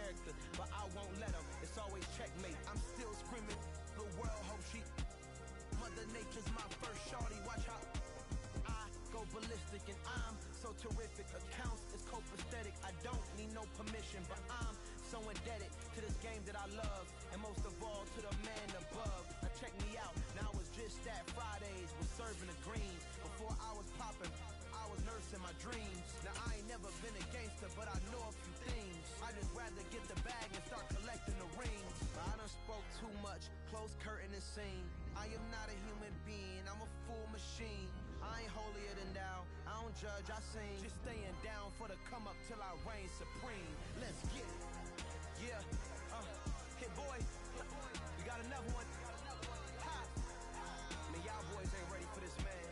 character, but I won't let them. It's always checkmate. I'm still screaming, the world hope she. Mother Nature's my first shorty. Watch how I go ballistic, and I'm so terrific. Accounts is copacetic. I don't need no permission, but I'm so indebted to this game that I love, and most of all to the man above. Now check me out. Now it's just that Fridays was serving the greens. Before I was popping, I was nursing my dreams. Now I ain't never been a gangster, but I know a few things. I just rather get the bag and start collecting the rings. I done spoke too much. Close curtain and scene. I am not a human being. I'm a full machine. I ain't holier than thou. I don't judge, I sing. Just staying down for the come up till I reign supreme. Let's get it. Yeah. Hit boy. We got another one. Ha. Man, y'all boys ain't ready for this, man.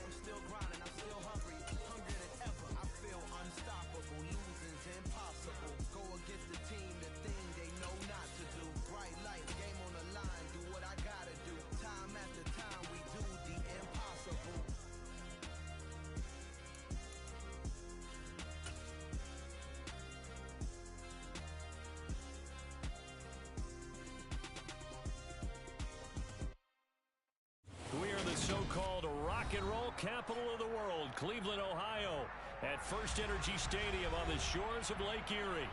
I'm still grinding. I'm still hungry. Hungrier than ever. I feel unstoppable. Losing's impossible. Go against the team, the thing they know not to do. Bright light, game on the line. Do what I gotta do. Time after time, we do the impossible. We are the so-called rock and roll capital of the world, Cleveland, Ohio, at First Energy Stadium on the shores of Lake Erie.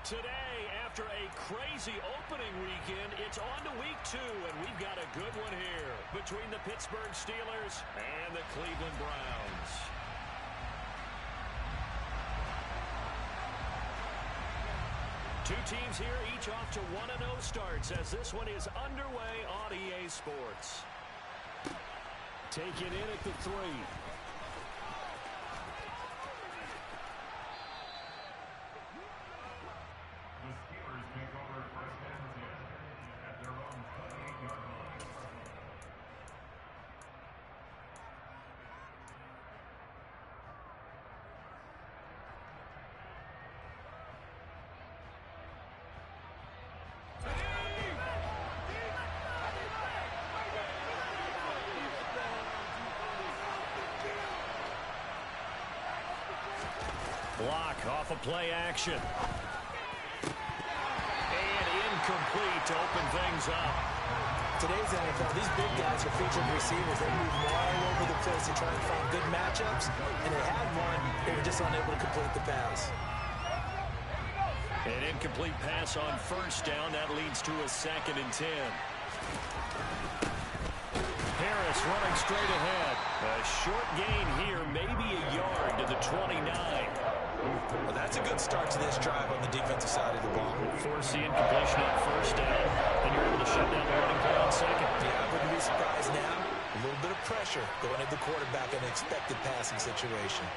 Today, after a crazy opening weekend, it's on to week 2, and we've got a good one here between the Pittsburgh Steelers and the Cleveland Browns. Two teams here, each off to 1-0 starts as this one is underway on EA Sports. Take it in at the 3. The Steelers take over first and 10 at their own 28-yard line. Block off of play action. And incomplete to open things up. Today's NFL, these big guys are featured receivers. They move all over the place to try and find good matchups, and they had one. They were just unable to complete the pass. An incomplete pass on first down. That leads to a 2nd and 10. Harris running straight ahead. A short gain here, maybe a yard to the 29. Well, that's a good start to this drive on the defensive side of the ball. Force the incompletion on first down, and you're able to shut down the running play on 2nd. Yeah, I wouldn't be surprised now. A little bit of pressure going at the quarterback in an expected passing situation.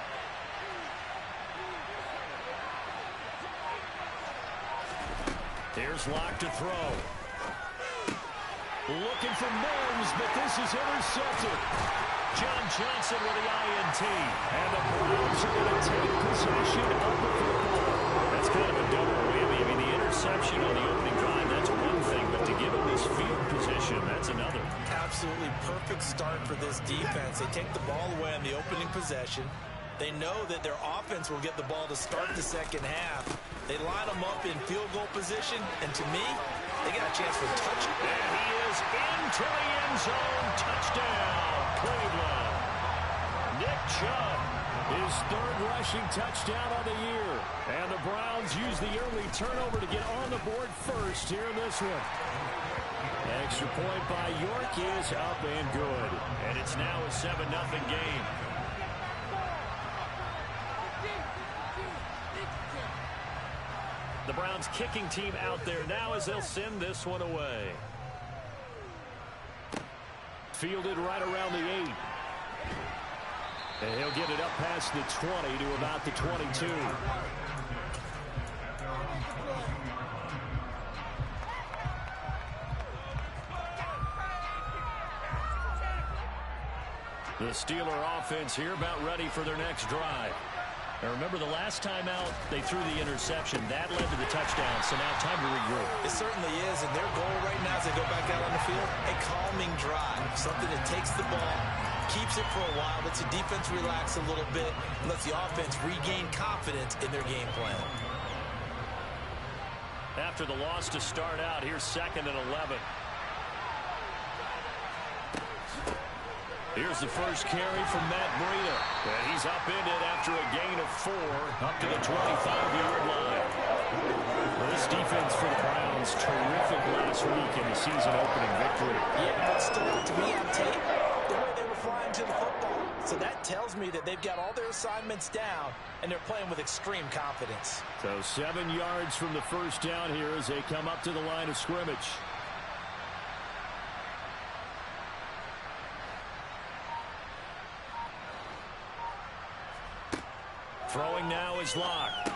Here's Locke to throw. Looking for Mims, but this is intercepted. John Johnson with the INT. And the Browns are going to take possession of the football. That's kind of a double whammy. I mean, the interception on the opening drive, that's one thing. But to give them this field position, that's another. Absolutely perfect start for this defense. They take the ball away on the opening possession. They know that their offense will get the ball to start the second half. They line them up in field goal position, and to me, they got a chance for a touchdown. And he is into the end zone. Touchdown, Cleveland. Nick Chubb, his 3rd rushing touchdown of the year. And the Browns use the early turnover to get on the board first here in this one. Extra point by York is up and good. And it's now a 7-0 game. The Browns kicking team out there now as they'll send this one away. Fielded right around the 8. And he'll get it up past the 20 to about the 22. The Steeler offense here about ready for their next drive. Now remember, the last time out, they threw the interception. That led to the touchdown, so now time to regroup. It certainly is, and their goal right now as they go back out on the field, a calming drive, something that takes the ball, keeps it for a while, lets the defense relax a little bit, lets the offense regain confidence in their game plan. after the loss to start out. Here's 2nd and 11. Here's the first carry from Matt Breida. And he's upended after a gain of 4 up to the 25-yard line. Well, this defense for the Browns, terrific last week in the season-opening victory. Yeah, but still, to me on tape, the way they were flying to the football. So that tells me that they've got all their assignments down, and they're playing with extreme confidence. So 7 yards from the first down here as they come up to the line of scrimmage. Throwing now is Locke.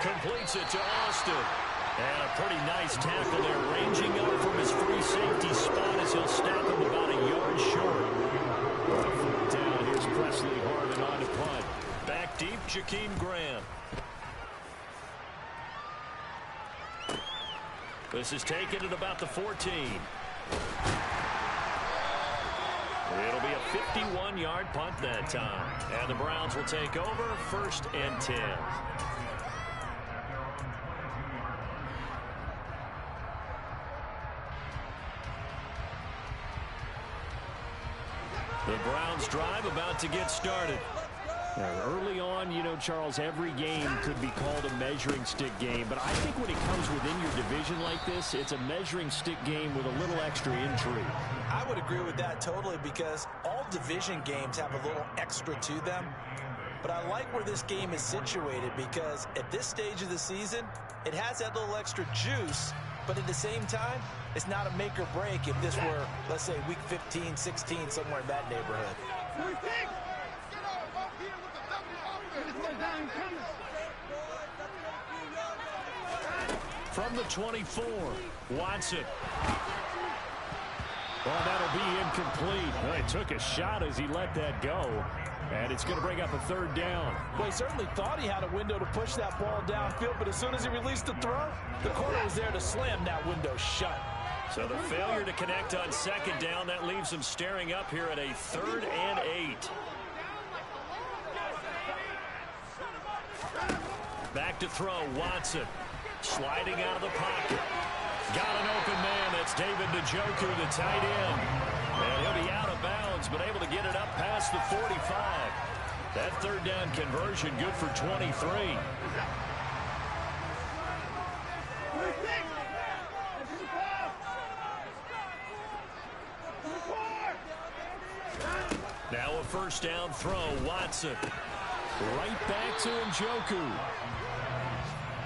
Completes it to Austin. And a pretty nice tackle there, ranging up from his free safety spot as he'll stop him about a yard short. Down, here's Presley Harvin on to punt. Back deep, Jakeem Graham. This is taken at about the 14. It'll be a 51-yard punt that time. And the Browns will take over 1st and 10. The Browns drive about to get started. Early on, you know, Charles, every game could be called a measuring stick game. But I think when it comes within your division like this, it's a measuring stick game with a little extra intrigue. I would agree with that totally because all division games have a little extra to them. But I like where this game is situated because at this stage of the season, it has that little extra juice. But at the same time, it's not a make or break if this were, let's say, week 15, 16, somewhere in that neighborhood. From the 24, Watson. Well, that'll be incomplete. Well, he took a shot as he let that go. And it's going to bring up a 3rd down. Well, he certainly thought he had a window to push that ball downfield, but as soon as he released the throw, the corner was there to slam that window shut. So the failure to connect on 2nd down, that leaves him staring up here at a 3rd and 8. Back to throw, Watson. Sliding out of the pocket. Got an open man. That's David Njoku, the tight end. And he'll be out of bounds, but able to get it up past the 45. That 3rd down conversion good for 23. Now a 1st down throw, Watson. Right back to Njoku.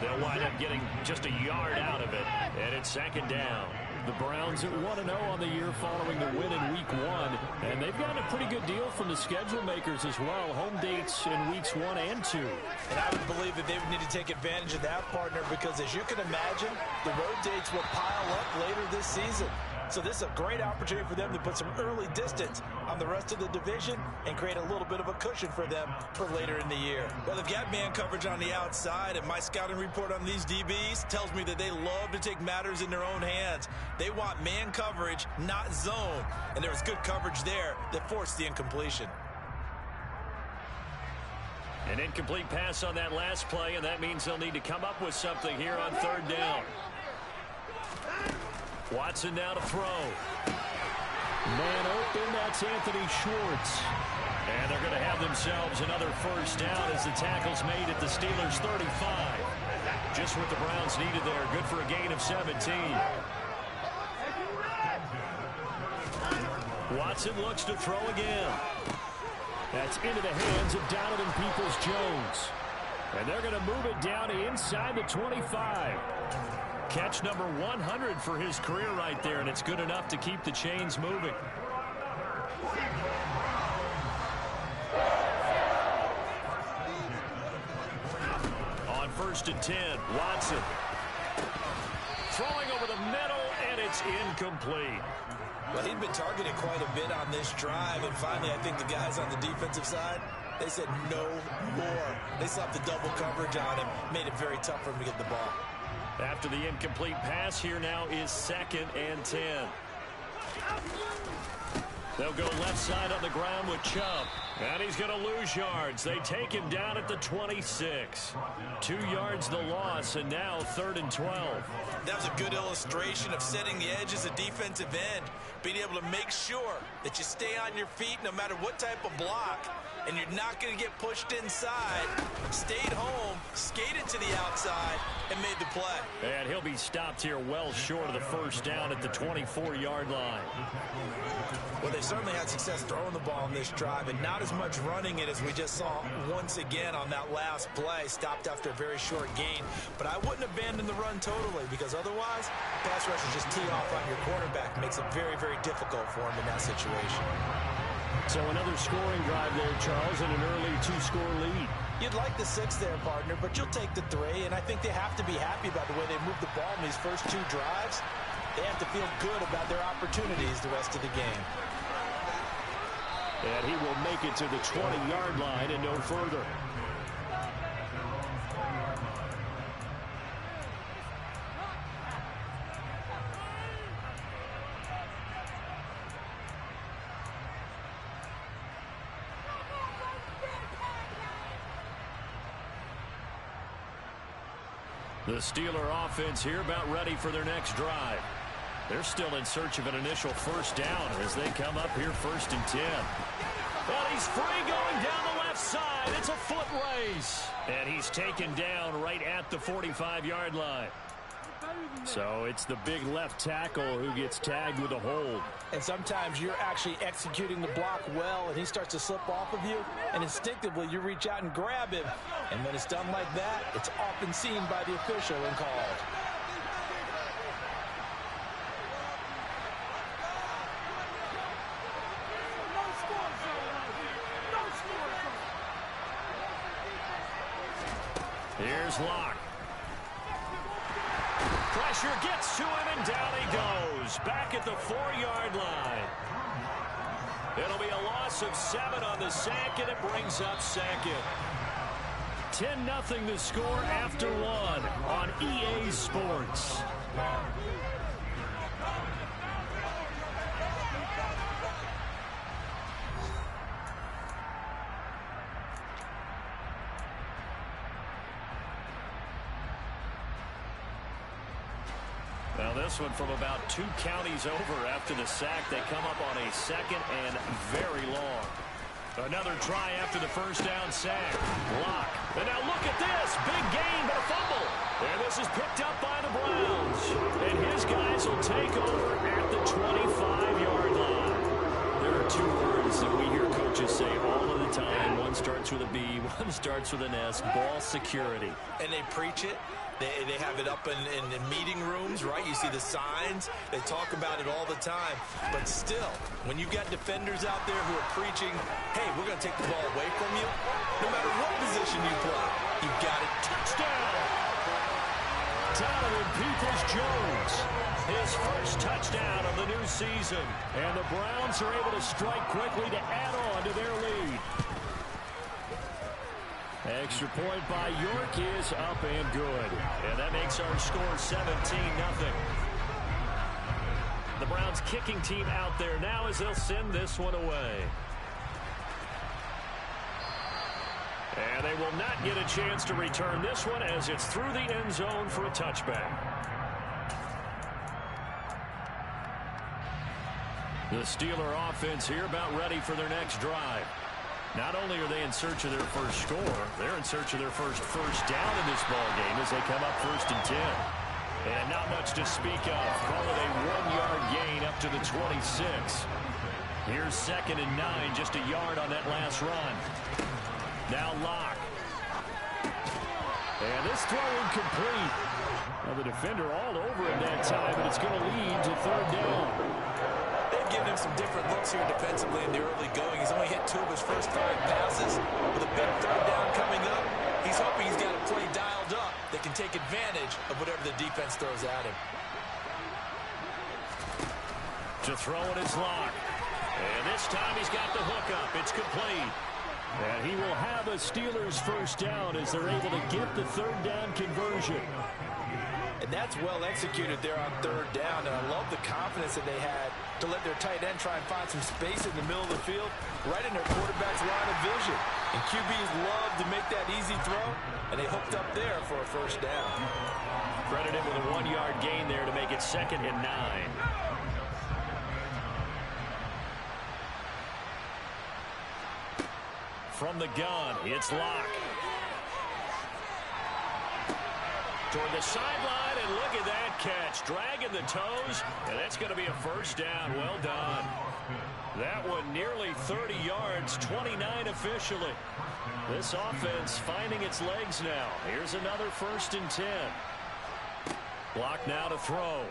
They'll wind up getting just a yard out of it, and it's 2nd down. The Browns at 1-0 on the year following the win in Week 1, and they've gotten a pretty good deal from the schedule makers as well. Home dates in Weeks 1 and 2. And I would believe that they would need to take advantage of that, partner, because as you can imagine, the road dates will pile up later this season. So this is a great opportunity for them to put some early distance on the rest of the division and create a little bit of a cushion for them for later in the year. Well, they've got man coverage on the outside, and my scouting report on these DBs tells me that they love to take matters in their own hands. They want man coverage, not zone. And there was good coverage there that forced the incompletion. An incomplete pass on that last play, and that means they'll need to come up with something here on 3rd down. Watson now to throw. Man open, that's Anthony Schwartz. And they're going to have themselves another 1st down as the tackle's made at the Steelers' 35. Just what the Browns needed there. Good for a gain of 17. Watson looks to throw again. That's into the hands of Donovan Peoples-Jones. And they're going to move it down inside the 25. Catch number 100 for his career right there, and it's good enough to keep the chains moving. On 1st and 10, Watson. Throwing over the middle, and it's incomplete. Well, he'd been targeted quite a bit on this drive, and finally I think the guys on the defensive side, they said no more. They slapped the double coverage on him, made it very tough for him to get the ball. After the incomplete pass, here now is 2nd and 10. They'll go left side on the ground with Chubb. And he's going to lose yards. They take him down at the 26. 2 yards the loss, and now 3rd and 12. That was a good illustration of setting the edge as a defensive end, being able to make sure that you stay on your feet no matter what type of block, and you're not going to get pushed inside. Stayed home, skated to the outside, and made the play. And he'll be stopped here well short of the first down at the 24-yard line. Well, they certainly had success throwing the ball in this drive, and not as much running it as we just saw once again on that last play. Stopped after a very short gain. But I wouldn't abandon the run totally, because otherwise, pass rushers just tee off on your quarterback. Makes it very, very difficult for him in that situation. So another scoring drive there, Charles, and an early 2-score lead. You'd like the 6 there, partner, but you'll take the 3, and I think they have to be happy about the way they moved the ball in these first 2 drives. They have to feel good about their opportunities the rest of the game. And he will make it to the 20-yard line and no further. The Steeler offense here about ready for their next drive. They're still in search of an initial first down as they come up here 1st and 10. Well, he's free going down the left side. It's a foot race. And he's taken down right at the 45-yard line. So it's the big left tackle who gets tagged with a hold. And sometimes you're actually executing the block well, and he starts to slip off of you, and instinctively you reach out and grab him. And when it's done like that, it's often seen by the official and called. Here's Locke. Pressure gets to him, and down he goes. Back at the 4-yard line. It'll be a loss of 7 on the sack, and it brings up 2nd. 10-0 the score after 1 on EA Sports. Now this one from about 2 counties over after the sack. They come up on a 2nd and very long. Another try after the first down sack. Block. And now look at this. Big gain, but a fumble. And this is picked up by the Browns. And his guys will take over at the 25-yard line. There are 2 words that we hear coaches say all of the time. One starts with a B, one starts with an S. Ball security. And they preach it. They have it up in meeting rooms, right? You see the signs. They talk about it all the time. But still, when you've got defenders out there who are preaching, hey, we're going to take the ball away from you, no matter what position you play, you've got it. Touchdown! Donovan Peoples-Jones, his first touchdown of the new season. And the Browns are able to strike quickly to add on to their lead. Extra point by York is up and good. And that makes our score 17-0. The Browns kicking team out there now as they'll send this one away. And they will not get a chance to return this one as it's through the end zone for a touchback. The Steeler offense here about ready for their next drive. Not only are they in search of their first score, they're in search of their first down in this ball game as they come up 1st and 10. And not much to speak of. Call it a 1-yard gain up to the 26. Here's 2nd and 9, just a yard on that last run. Now Locke. And this throw incomplete. Well, the defender all over him that time, but it's going to lead to 3rd down. They've given him some different looks here defensively in the early going. He's only hit 2 of his first 5 passes. With a big 3rd down coming up, he's hoping he's got a play dialed up that can take advantage of whatever the defense throws at him. To throw it is Locke. And this time he's got the hook up. It's complete. And he will have a Steelers first down as they're able to get the 3rd down conversion. And that's well executed there on 3rd down. And I love the confidence that they had to let their tight end try and find some space in the middle of the field, right in their quarterback's line of vision. And QBs love to make that easy throw, and they hooked up there for a first down. Credited with a 1-yard gain there to make it 2nd and 9. From the gun, it's Locke. Toward the sideline, and look at that catch. Dragging the toes, and that's going to be a first down. Well done. That one nearly 30 yards, 29 officially. This offense finding its legs now. Here's another 1st and 10. Block now to throw.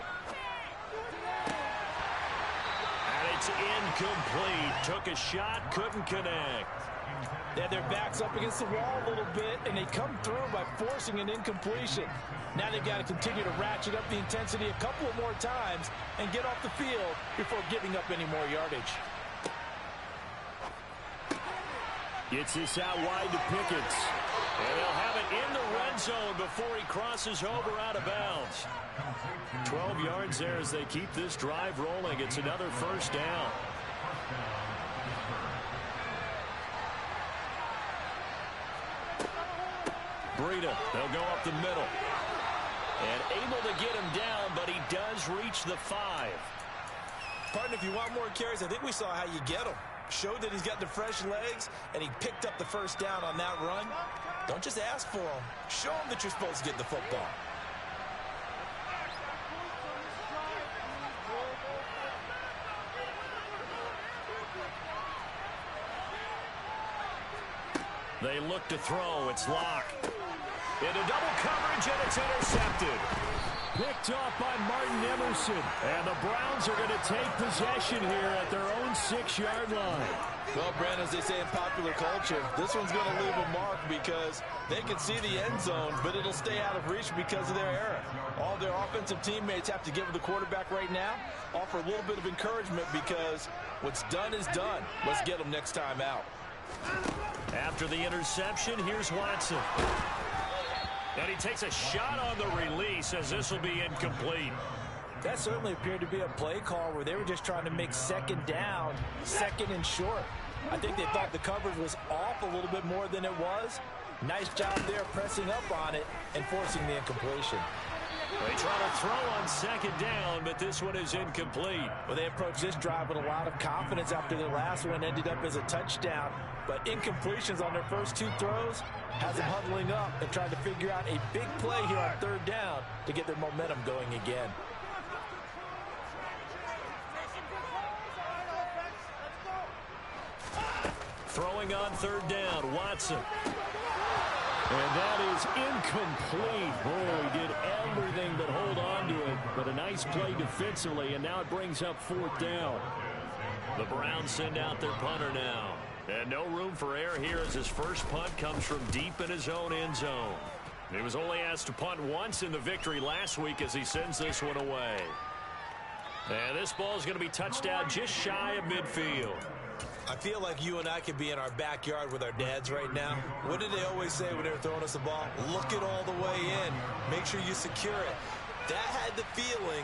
And it's incomplete. Took a shot, couldn't connect. They had their backs up against the wall a little bit, and they come through by forcing an incompletion. Now they've got to continue to ratchet up the intensity a couple of more times and get off the field before giving up any more yardage. Gets this out wide to Pickens. And they'll have it in the red zone before he crosses over out of bounds. 12 yards there as they keep this drive rolling. It's another first down. Breida, they'll go up the middle. And able to get him down, but he does reach the 5. Partner, if you want more carries, I think we saw how you get him. Showed that he's got the fresh legs, and he picked up the first down on that run. Don't just ask for him. Show him that you're supposed to get the football. They look to throw. It's Locke. Into double coverage, and it's intercepted. Picked off by Martin Emerson. And the Browns are going to take possession here at their own 6-yard line. Well, Brandon, as they say in popular culture, this one's going to leave a mark because they can see the end zone, but it'll stay out of reach because of their error. All their offensive teammates have to give the quarterback right now, offer a little bit of encouragement because what's done is done. Let's get them next time out. After the interception, here's Watson. And he takes a shot on the release as this will be incomplete. That certainly appeared to be a play call where they were just trying to make 2nd down, 2nd and short. I think they thought the coverage was off a little bit more than it was. Nice job there pressing up on it and forcing the incompletion. They try to throw on 2nd down, but this one is incomplete. Well, they approached this drive with a lot of confidence after their last one ended up as a touchdown. But incompletions on their first 2 throws has them huddling up and trying to figure out a big play here on 3rd down to get their momentum going again. Throwing on 3rd down, Watson. And that is incomplete. Boy, he did everything but hold on to it. But a nice play defensively, and now it brings up 4th down. The Browns send out their punter now. And no room for error here as his first punt comes from deep in his own end zone. He was only asked to punt once in the victory last week as he sends this one away. And this ball is going to be touched out just shy of midfield. I feel like you and I could be in our backyard with our dads right now. What did they always say when they were throwing us the ball? Look it all the way in. Make sure you secure it. That had the feeling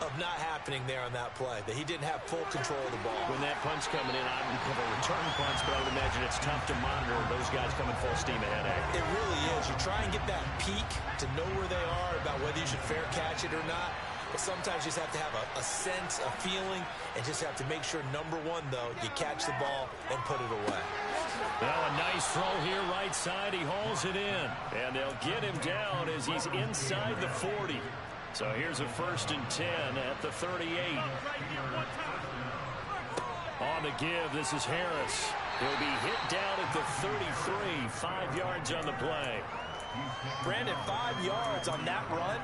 of not happening there on that play, that he didn't have full control of the ball. When that punt's coming in, I would have a return punch, but I would imagine it's tough to monitor those guys coming full steam ahead. It really is. You try and get that peek to know where they are, about whether you should fair catch it or not. But sometimes you just have to have a sense, a feeling, and just have to make sure, number one, though, you catch the ball and put it away. Well, a nice throw here right side. He hauls it in. And they'll get him down as he's inside the 40. So here's a 1st and 10 at the 38. On the give, this is Harris. He'll be hit down at the 33. 5 yards on the play. Brandon, 5 yards on that run.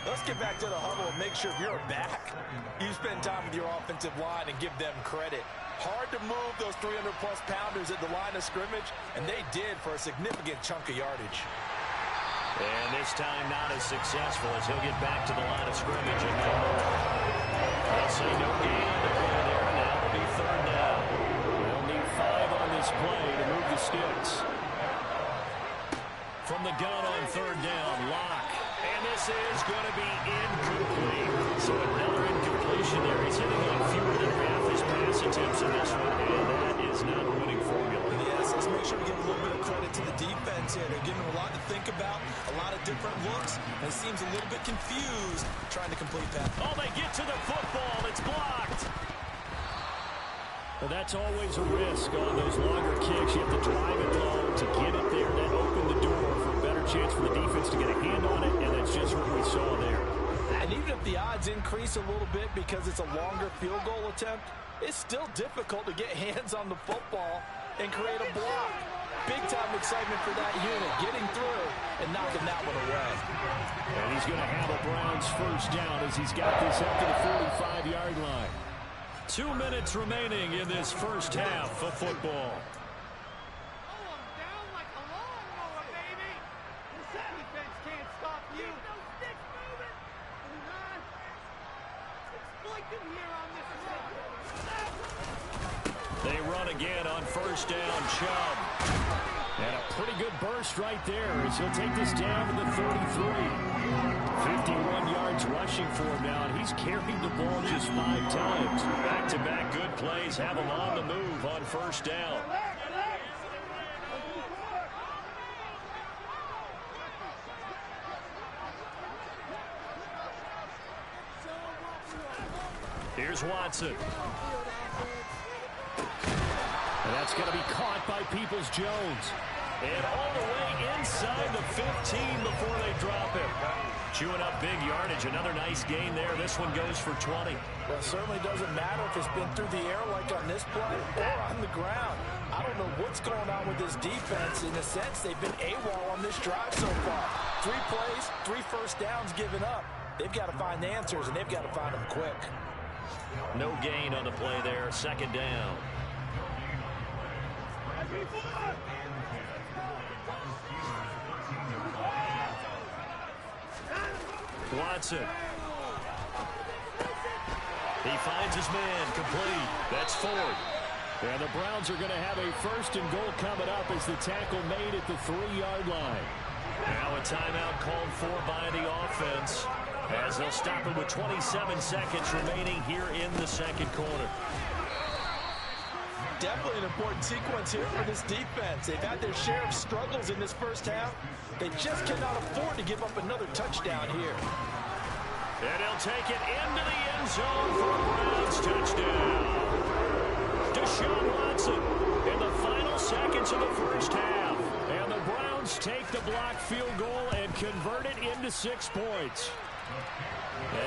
Let's get back to the huddle and make sure you're back. You spend time with your offensive line and give them credit. Hard to move those 300-plus pounders at the line of scrimmage, and they did for a significant chunk of yardage. And this time not as successful as he'll get back to the line of scrimmage and no more. They'll say no gain on the play there, and now it'll be 3rd down. They'll need 5 on this play to move the sticks. From the gun on 3rd down, Locke. And this is going to be incomplete. So another incompletion there. He's hitting on fewer than half his pass attempts in this one, and that is not a winning formula. Yes, let's make sure we give a little bit of credit to the defense here. They're giving him a lot to think about, a lot of different looks, and he seems a little bit confused trying to complete that. Oh, they get to the football. It's blocked. Well, that's always a risk on those longer kicks. You have to drive it low to get it there. That opened the door for a better chance for the defense to get a hand on it, and that's just what we saw there. And even if the odds increase a little bit because it's a longer field goal attempt, it's still difficult to get hands on the football and create a block. Big-time excitement for that unit, getting through and knocking that one away. And he's going to have a Browns first down as he's got this up to the 45-yard line. 2 minutes remaining in this first half of football. They run again on first down, Chubb. And a pretty good burst right there as he'll take this down to the 33. 51 yards rushing for him now, and he's carried the ball just 5 times. Back-to-back good plays have him on the move on first down. Here's Watson. And that's going to be caught by Peoples-Jones. And all the way inside the 15 before they drop him. Chewing up big yardage. Another nice gain there. This one goes for 20. Well, it certainly doesn't matter if it's been through the air like on this play or on the ground. I don't know what's going on with this defense. In a sense, they've been AWOL on this drive so far. 3 plays, 3 first downs given up. They've got to find answers, and they've got to find them quick. No gain on the play there. Second down. Watson. He finds his man complete. That's Ford. And the Browns are going to have a first and goal coming up as the tackle made at the 3-yard line. Now a timeout called for by the offense as they'll stop it with 27 seconds remaining here in the second quarter. Definitely an important sequence here for this defense. They've had their share of struggles in this first half. They just cannot afford to give up another touchdown here. And he'll take it into the end zone for a Browns touchdown. Deshaun Watson in the final seconds of the first half. And the Browns take the blocked field goal and convert it into 6 points.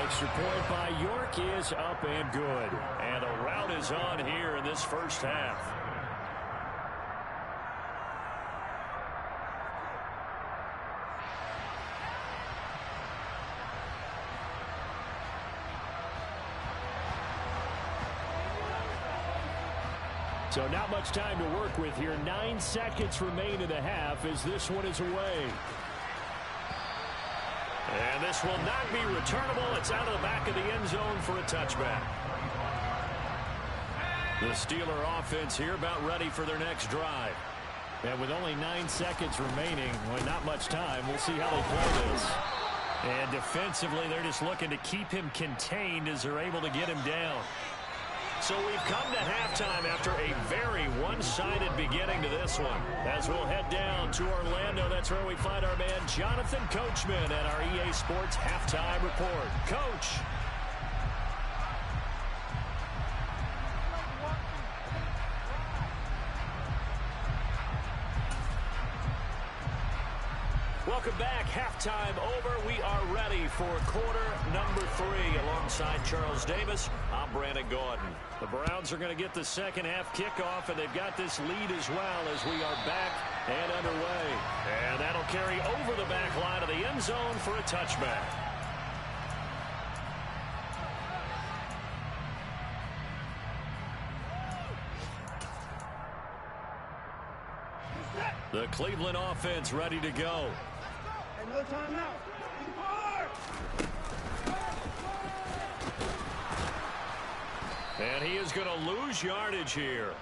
Extra point by York is up and good. And a rout is on here in this first half. So not much time to work with here. 9 seconds remain in the half as this one is away. And this will not be returnable. It's out of the back of the end zone for a touchback. The Steeler offense here about ready for their next drive. And with only 9 seconds remaining, well, not much time. We'll see how they play this. And defensively, they're just looking to keep him contained as they're able to get him down. So we've come to halftime after a very one-sided beginning to this one. As we'll head down to Orlando, that's where we find our man Jonathan Coachman at our EA Sports Halftime Report. Coach. Welcome back. Halftime over. We are ready for quarter number 3. Alongside Charles Davis, I'm Brandon Gordon. The Browns are going to get the second half kickoff, and they've got this lead as well as we are back and underway. And that'll carry over the back line of the end zone for a touchback. The Cleveland offense ready to go. No timeout. And he is going to lose yardage here.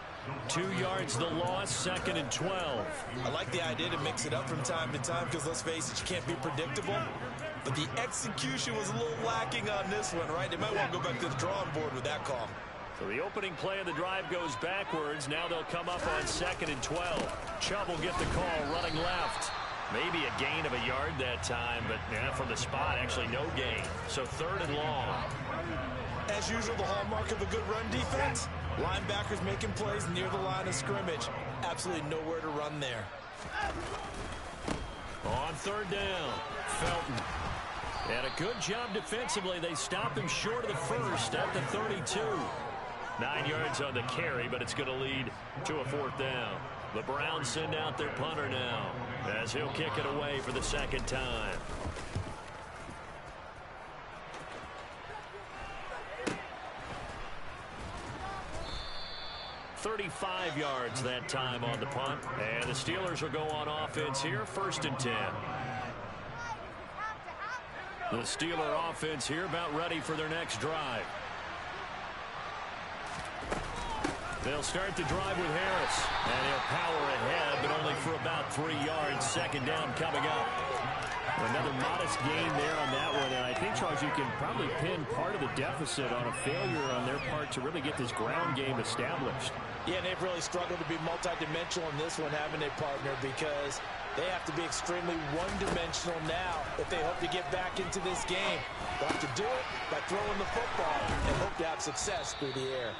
2 yards the loss, 2nd and 12. I like the idea to mix it up from time to time because, let's face it, you can't be predictable. But the execution was a little lacking on this one, right? They might want to go back to the drawing board with that call. So the opening play of the drive goes backwards. Now they'll come up on 2nd and 12. Chubb will get the call running left. Maybe a gain of a yard that time, but from the spot, actually no gain. So 3rd and long. As usual, the hallmark of a good run defense, linebackers making plays near the line of scrimmage. Absolutely nowhere to run there. On 3rd down, Felton. And a good job defensively. They stop him short of the first at the 32. 9 yards on the carry, but it's going to lead to a 4th down. The Browns send out their punter now as he'll kick it away for the 2nd time. $35 yards that time on the punt. And the Steelers will go on offense here, 1st and 10. The Steeler offense here about ready for their next drive. They'll start the drive with Harris. And he'll power ahead, but only for about 3 yards. 2nd down coming up. Another modest gain there on that one. And I think, Charles, you can probably pin part of the deficit on a failure on their part to really get this ground game established. Yeah, and they've really struggled to be multidimensional in this one, haven't they, partner? Because they have to be extremely one-dimensional now if they hope to get back into this game. They'll have to do it by throwing the football and hope to have success through the air.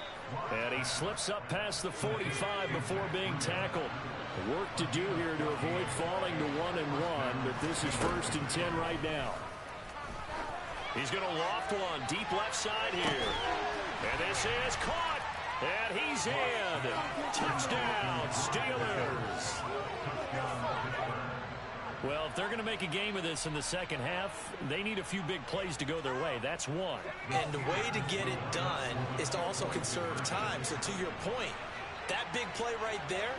And he slips up past the 45 before being tackled. Work to do here to avoid falling to 1-1, but this is 1st and 10 right now. He's going to loft one deep left side here. And this is caught. And he's in. Touchdown, Steelers. Well, if they're going to make a game of this in the 2nd half, they need a few big plays to go their way. That's one. And the way to get it done is to also conserve time. So to your point, that big play right there,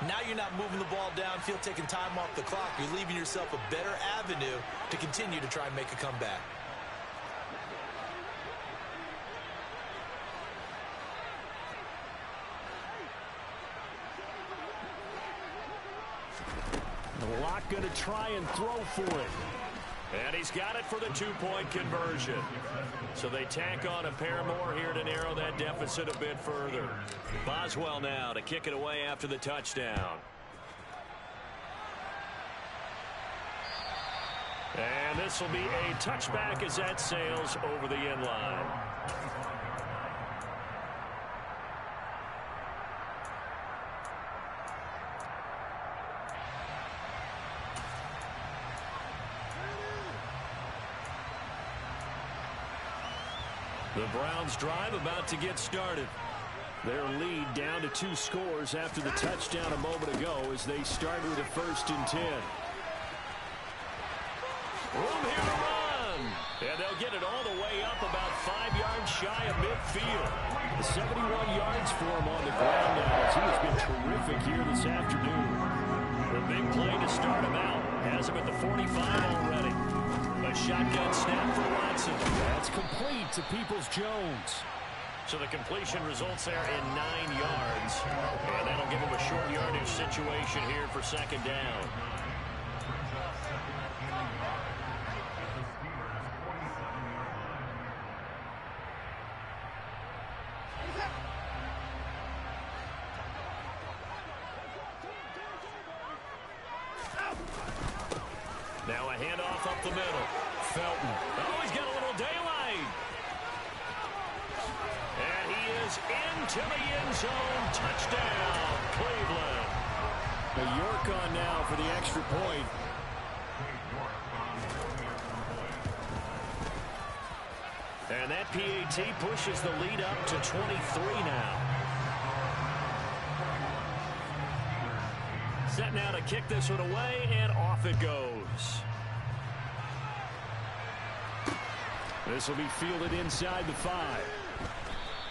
now you're not moving the ball downfield, taking time off the clock. You're leaving yourself a better avenue to continue to try and make a comeback. The Lock going to try and throw for it. And he's got it for the 2-point conversion. So they tack on a pair more here to narrow that deficit a bit further. Boswell now to kick it away after the touchdown. And this will be a touchback as that sails over the end line. The Browns drive about to get started. Their lead down to 2 scores after the touchdown a moment ago as they start with a 1st and 10. Room here to run. And they'll get it all the way up about 5 yards shy of midfield. 71 yards for him on the ground now as he has been terrific here this afternoon. The big play to start him out. Has him at the 45 already. A shotgun snap for Watson. That's complete to Peoples-Jones. So the completion results there in 9 yards. And that'll give him a short yardage situation here for 2nd down. Now a handoff up the middle. Felton. Oh, he's got a little daylight. And he is into the end zone. Touchdown, Cleveland. A York on now for the extra point. And that PAT pushes the lead up to 23 now. Set now to kick this one away, and off it goes. This will be fielded inside the 5.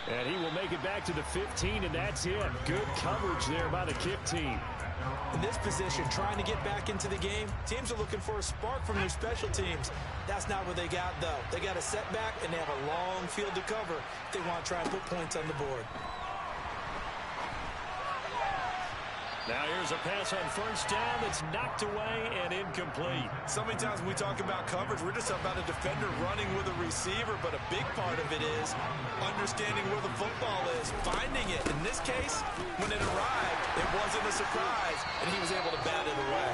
And he will make it back to the 15, and that's it. Good coverage there by the kick team. In this position, trying to get back into the game, teams are looking for a spark from their special teams. That's not what they got, though. They got a setback, and they have a long field to cover if they want to try and put points on the board. Now here's a pass on first down that's knocked away and incomplete. So many times when we talk about coverage, we're just about a defender running with a receiver, but a big part of it is understanding where the football is, finding it. In this case, when it arrived, it wasn't a surprise, and he was able to bat it away.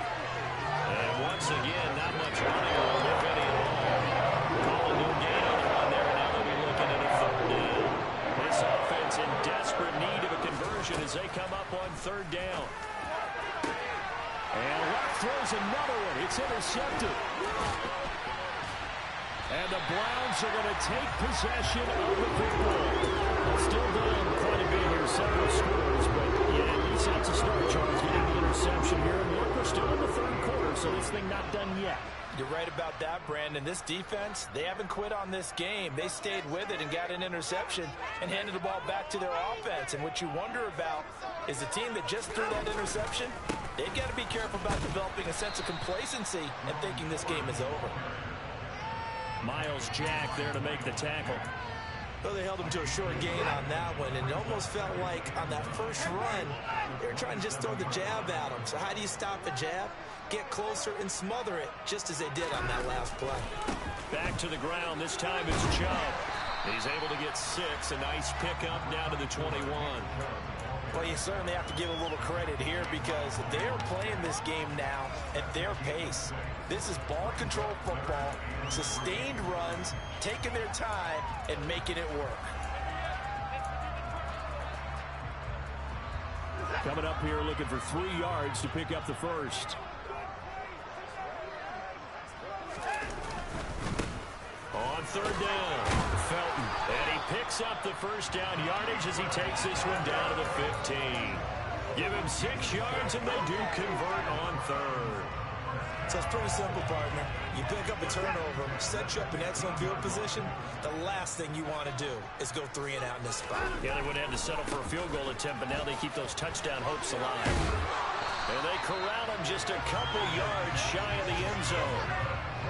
And once again, not much running room, if any at all. Calling no gain on the run there, and now they'll be looking at a third down. This offense in desperate need of a conversion as they come up on third down. And Luck throws another one. It's intercepted. And the Browns are going to take possession of the football. Still down quite a bit here, several scores, but yeah, at least that's a start, Charles, getting the interception here. And look, we're still in the third quarter, so this thing not done yet. You're right about that, Brandon. This defense, they haven't quit on this game. They stayed with it and got an interception and handed the ball back to their offense. And what you wonder about is a team that just threw that interception, they've got to be careful about developing a sense of complacency and thinking this game is over. Miles Jack there to make the tackle. Well, they held him to a short gain on that one, and it almost felt like on that first run, they were trying to just throw the jab at him. So how do you stop a jab? Get closer and smother it, just as they did on that last play. Back to the ground. This time it's Chubb. He's able to get 6. A nice pickup down to the 21. Well, you certainly have to give a little credit here because they're playing this game now at their pace. This is ball control football, sustained runs, taking their time, and making it work. Coming up here looking for 3 yards to pick up the first. On third down, Felton. And he picks up the first down yardage as he takes this one down to the 15. Give him 6 yards, and they do convert on third. So it's pretty simple, partner. You pick up a turnover, set you up in excellent field position. The last thing you want to do is go 3 and out in this spot. Yeah, they would have to settle for a field goal attempt, but now they keep those touchdown hopes alive. And they corral him just a couple yards shy of the end zone.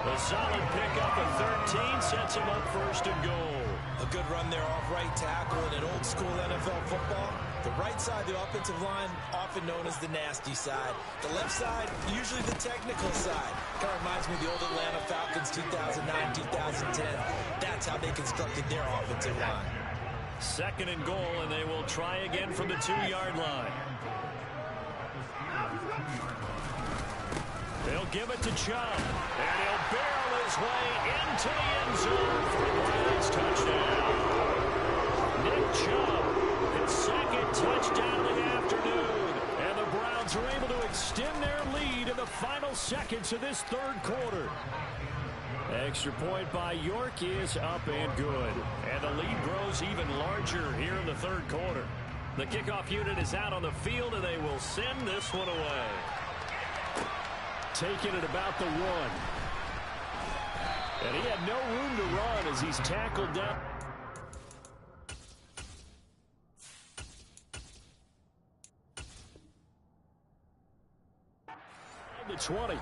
A solid pickup of 13 sets him up first and goal. A good run there off right tackle in an old-school NFL football. The right side, the offensive line, often known as the nasty side. The left side, usually the technical side. Kind of reminds me of the old Atlanta Falcons 2009, 2010. That's how they constructed their offensive line. Second and goal, and they will try again from the 2-yard line. They'll give it to Chubb, and he'll barrel his way into the end zone for a Browns touchdown. Nick Chubb, his second touchdown of the afternoon, and the Browns are able to extend their lead in the final seconds of this third quarter. Extra point by York is up and good, and the lead grows even larger here in the third quarter. The kickoff unit is out on the field, and they will send this one away. Taking it about the 1. And he had no room to run as he's tackled down. The 20.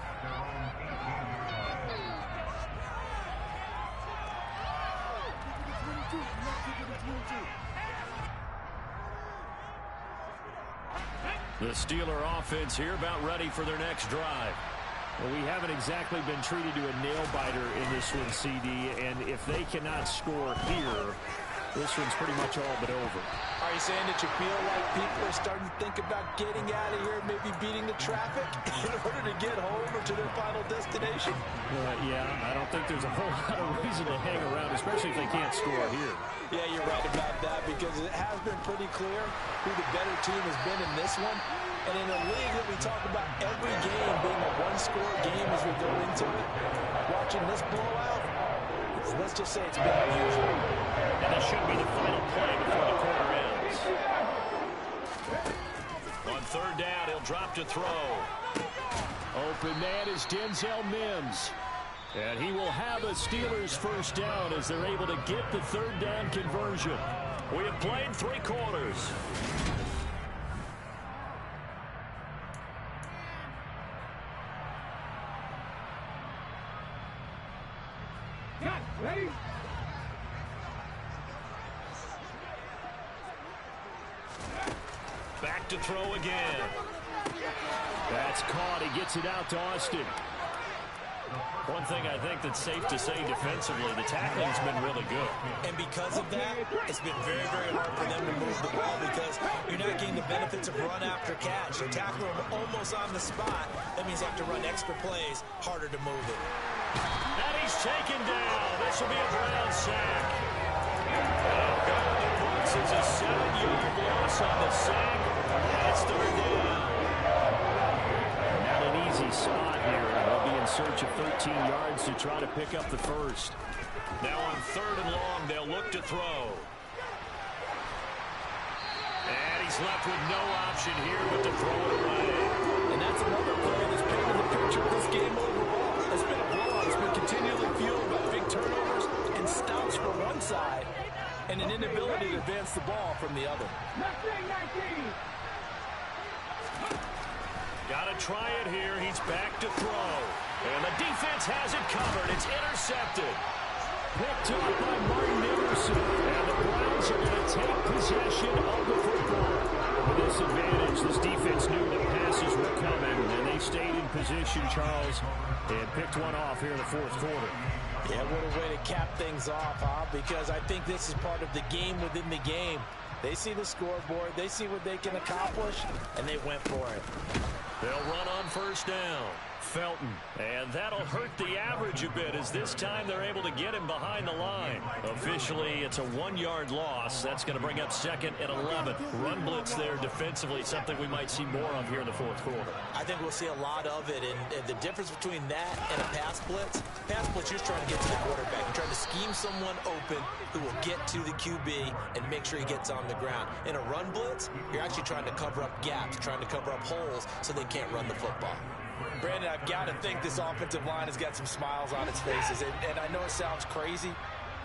The Steeler offense here about ready for their next drive. Well, we haven't exactly been treated to a nail-biter in this one, CD, and if they cannot score here, this one's pretty much all but over. Are you saying that you feel like people are starting to think about getting out of here, maybe beating the traffic in order to get home or to their final destination? Yeah, I don't think there's a whole lot of reason to hang around, especially if they can't score here. Yeah, you're right about that because it has been pretty clear who the better team has been in this one. And in a league that we talk about every game being a one-score game as we go into it, watching this blowout, let's just say it's been unusual. And this should be the final play before the quarter ends. On third down, he'll drop to throw. Open man is Denzel Mims. And he will have a Steelers first down as they're able to get the third down conversion. We have played 3 quarters. Ready? Back to throw again. It's caught. He gets it out to Austin. One thing I think that's safe to say defensively, the tackling's been really good. And because of that, it's been very, very hard for them to move the ball because you're not getting the benefits of run after catch. They're tackling them almost on the spot. That means they have to run extra plays, harder to move it. And he's taken down. This will be a Brown sack. And going to the books is a 7-yard loss on the sack. And it's third down. Not an easy spot here. They'll be in search of 13 yards to try to pick up the first. Now on 3rd and long, they'll look to throw. And he's left with no option here but to throw it away. And that's another play that's painted the picture of this game overall. It's been a blowout. It's been continually fueled by big turnovers and stops from one side and an inability to advance the ball from the other. Got to try it here. He's back to throw. And the defense has it covered. It's intercepted. Picked up by Martin Emerson. And the Browns are going to take possession of the football. With this advantage, this defense knew the passes were coming, and they stayed in position, Charles, and picked one off here in the 4th quarter. Yeah, what a way to cap things off, huh? Because I think this is part of the game within the game. They see the scoreboard, they see what they can accomplish, and they went for it. They'll run on 1st down. Felton. And that'll hurt the average a bit as this time they're able to get him behind the line. Officially, it's a 1-yard loss. That's going to bring up 2nd and 11. Run blitz there defensively, something we might see more of here in the 4th quarter. I think we'll see a lot of it, and the difference between that and a pass blitz, you're trying to get to the quarterback. You're trying to scheme someone open who will get to the QB and make sure he gets on the ground. In a run blitz, you're actually trying to cover up gaps, trying to cover up holes so they can't run the football. Brandon, I've got to think this offensive line has got some smiles on its faces. And I know it sounds crazy,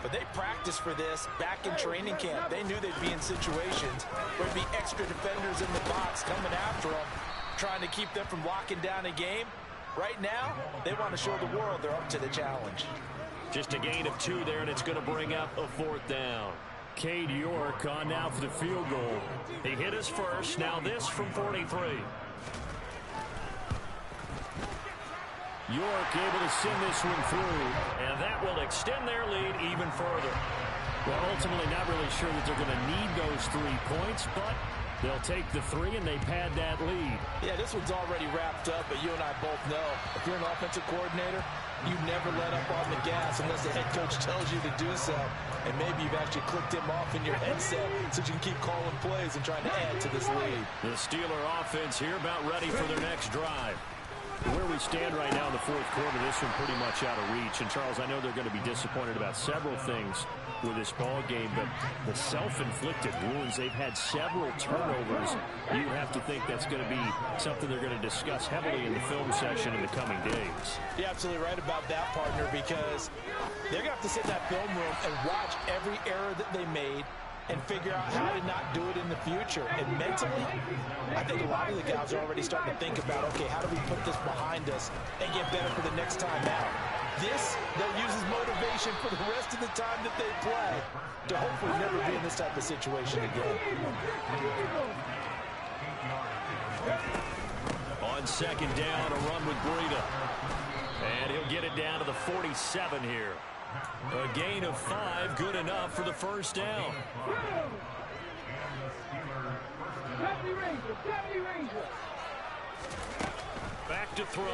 but they practiced for this back in training camp. They knew they'd be in situations where there'd be extra defenders in the box coming after them, trying to keep them from locking down a game. Right now, they want to show the world they're up to the challenge. Just a gain of 2 there, and it's going to bring up a 4th down. Cade York on now for the field goal. He hit his first. Now this from 43. York able to send this one through, and that will extend their lead even further. Well, ultimately not really sure that they're going to need those 3 points, but they'll take the 3 and they pad that lead. Yeah, this one's already wrapped up, but you and I both know if you're an offensive coordinator, you never let up on the gas unless the head coach tells you to do so. And maybe you've actually clicked him off in your headset so you can keep calling plays and trying to add to this lead. The Steeler offense here about ready for their next drive. Where we stand right now in the 4th quarter, this one pretty much out of reach. And, Charles, I know they're going to be disappointed about several things with this ball game, but the self-inflicted wounds, they've had several turnovers. You have to think that's going to be something they're going to discuss heavily in the film session in the coming days. You're absolutely right about that, partner, because they're going to have to sit in that film room and watch every error that they made and figure out how to not do it in the future. And mentally, I think a lot of the guys are already starting to think about, okay, how do we put this behind us and get better for the next time out? This, they'll use as motivation for the rest of the time that they play to hopefully never be in this type of situation again. On 2nd down, a run with Breida. And he'll get it down to the 47 here. A gain of 5, good enough for the 1st down. Back to throw.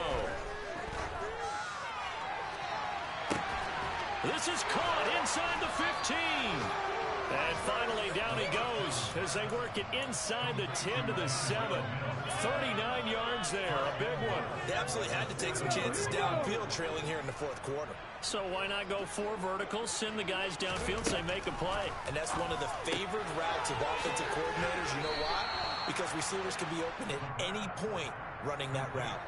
This is caught inside the 15. And finally down he goes as they work it inside the 10 to the 7. 39 yards there, a big one. They absolutely had to take some chances downfield trailing here in the 4th quarter. So why not go 4 verticals, send the guys downfield, say make a play. And that's one of the favored routes of offensive coordinators. You know why? Because receivers can be open at any point running that route.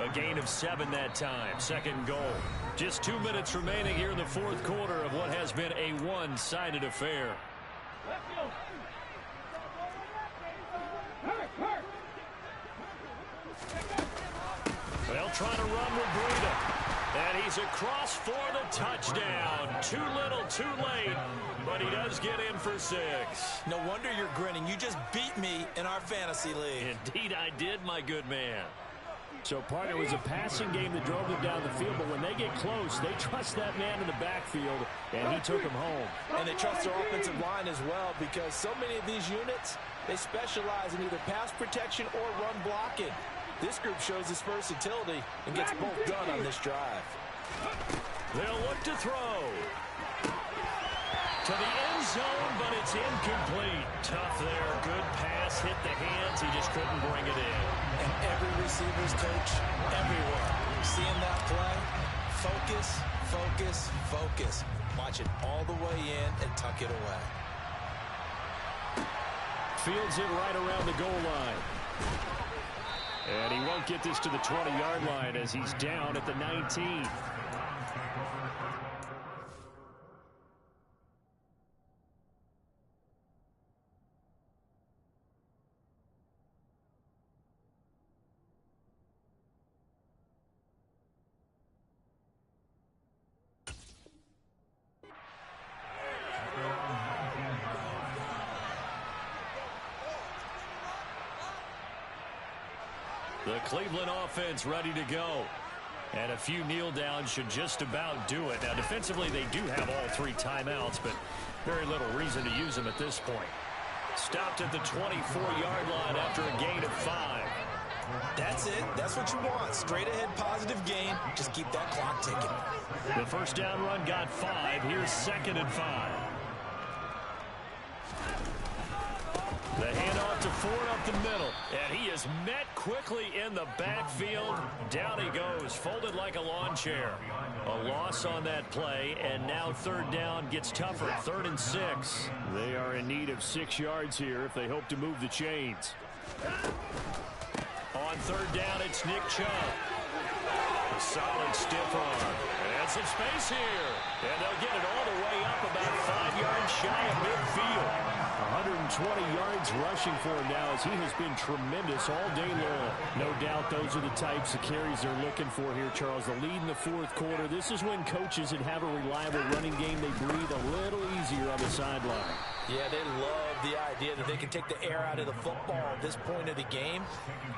A gain of 7 that time, 2nd goal. Just 2 minutes remaining here in the 4th quarter of what has been a one-sided affair. They'll try to run with Breida. And he's across for the touchdown. Too little, too late. But he does get in for 6. No wonder you're grinning. You just beat me in our fantasy league. Indeed I did, my good man. So, partner, it was a passing game that drove them down the field, but when they get close, they trust that man in the backfield, and he took him home. And they trust their offensive line as well, because so many of these units, they specialize in either pass protection or run blocking. This group shows its versatility and gets both done on this drive. They'll look to throw. To the end zone, but it's incomplete. Tough there. Good pass. Hit the hands. He just couldn't bring it in. And every receiver's coach, everyone, seeing that play, focus, focus, focus. Watch it all the way in and tuck it away. Fields it right around the goal line. And he won't get this to the 20-yard line as he's down at the 19. The Cleveland offense ready to go. And a few kneel downs should just about do it. Now, defensively, they do have all 3 timeouts, but very little reason to use them at this point. Stopped at the 24-yard line after a gain of 5. That's it. That's what you want. Straight ahead positive gain. Just keep that clock ticking. The first down run got 5. Here's 2nd and 5. The handoff to Ford up the middle, and he is met quickly in the backfield. Down he goes, folded like a lawn chair. A loss on that play, and now 3rd down gets tougher. 3rd and 6. They are in need of 6 yards here if they hope to move the chains. On 3rd down, it's Nick Chubb. A solid stiff arm. And some space here. And they'll get it all the way up about 5 yards shy of midfield. 120 yards rushing for him now as he has been tremendous all day long. No doubt those are the types of carries they're looking for here, Charles. The lead in the 4th quarter. This is when coaches that have a reliable running game, they breathe a little easier on the sideline. Yeah, they love the idea that they can take the air out of the football at this point of the game.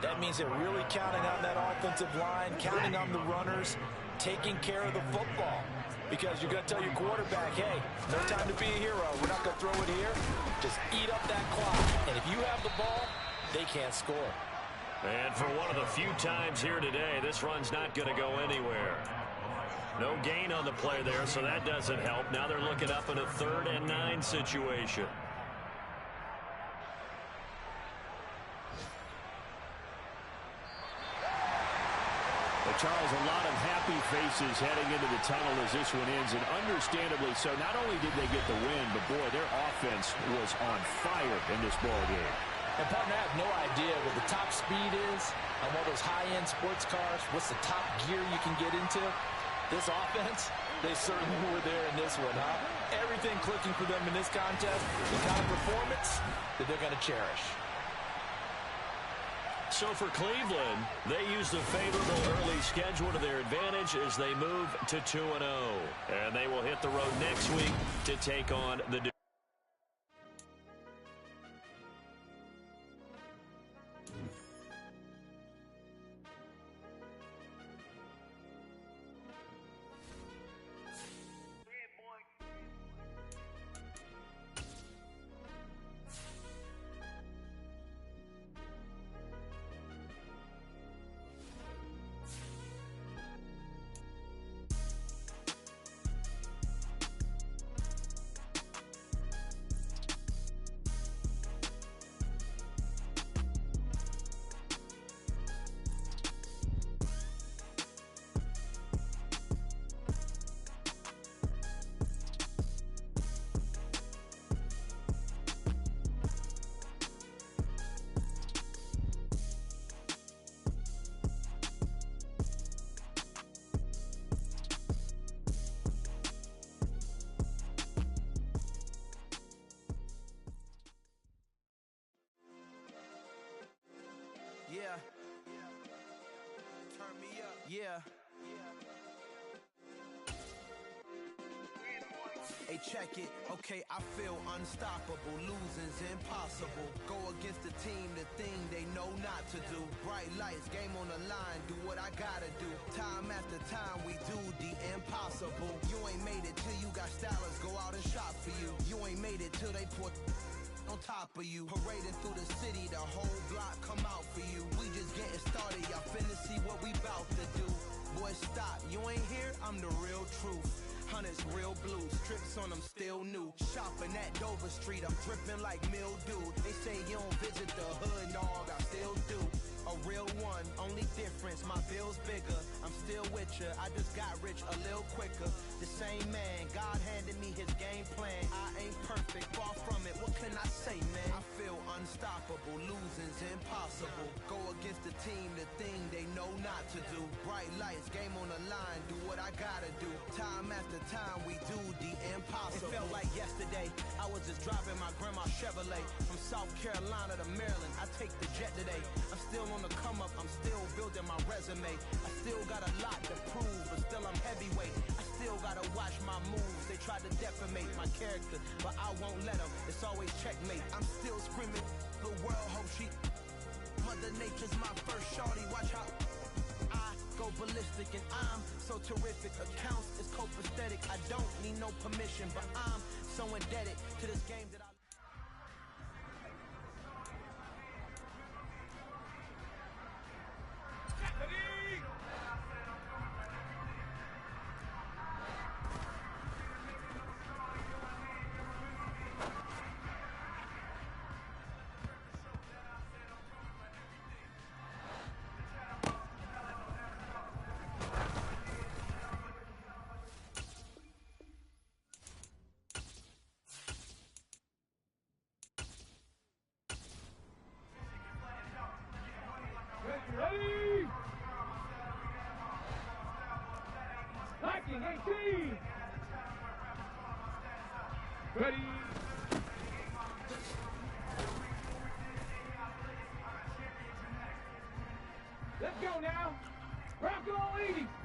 That means they're really counting on that offensive line, counting on the runners, taking care of the football. Because you're going to tell your quarterback, hey, no time to be a hero. We're not going to throw it here. Just eat up that clock. And if you have the ball, they can't score. And for one of the few times here today, this run's not going to go anywhere. No gain on the play there, so that doesn't help. Now they're looking up in a 3rd and 9 situation. Charles, a lot of happy faces heading into the tunnel as this one ends, and understandably so. Not only did they get the win, but boy, their offense was on fire in this ball game. And partner, I have no idea what the top speed is on one of those high-end sports cars. What's the top gear you can get into? This offense, they certainly were there in this one, huh? Everything clicking for them in this contest, the kind of performance that they're going to cherish. So for Cleveland, they use the favorable early schedule to their advantage as they move to 2-0. And they will hit the road next week to take on the Yeah. Turn me up. Yeah. Hey, check it, okay, I feel unstoppable, losing's impossible. Go against the team, the thing they know not to do. Bright lights, game on the line, do what I gotta do. Time after time, we do the impossible. You ain't made it till you got stylists, go out and shop for you. You ain't made it till they put on top of you. Parading through the city, the whole block come out for you. We just getting started, y'all finna see what we bout to do. Boy, stop, you ain't here, I'm the real truth. Hunters, real blue, strips on them still new. Shopping at Dover Street, I'm dripping like mildew. They say you don't visit the hood, dog, I still do. A real one, only difference, my bill's bigger. I'm still with ya, I just got rich a little quicker. The same man, God handed me his game plan. I ain't perfect, far from it, what can I say, man? I feel unstoppable, losing's impossible. Go against the team, the thing they know not to do. Bright lights, game on the line, do what I gotta do. Time after time, we do the impossible. It felt like yesterday, I was just driving my grandma's Chevrolet. From South Carolina to Maryland, I take the jet today. I'm still on the come up, I'm still building my resume. I still got a lot to prove, but still I'm heavyweight. I still gotta watch my moves, they try to defamate my character, but I won't let them, it's always checkmate. I'm still screaming, the world hope she, Mother Nature's my first shorty, watch how I go ballistic and I'm so terrific. Accounts is copacetic, I don't need no permission, but I'm so indebted to this game that I Ready? Liking 18. Ready? Let's go now. Rock on, ladies.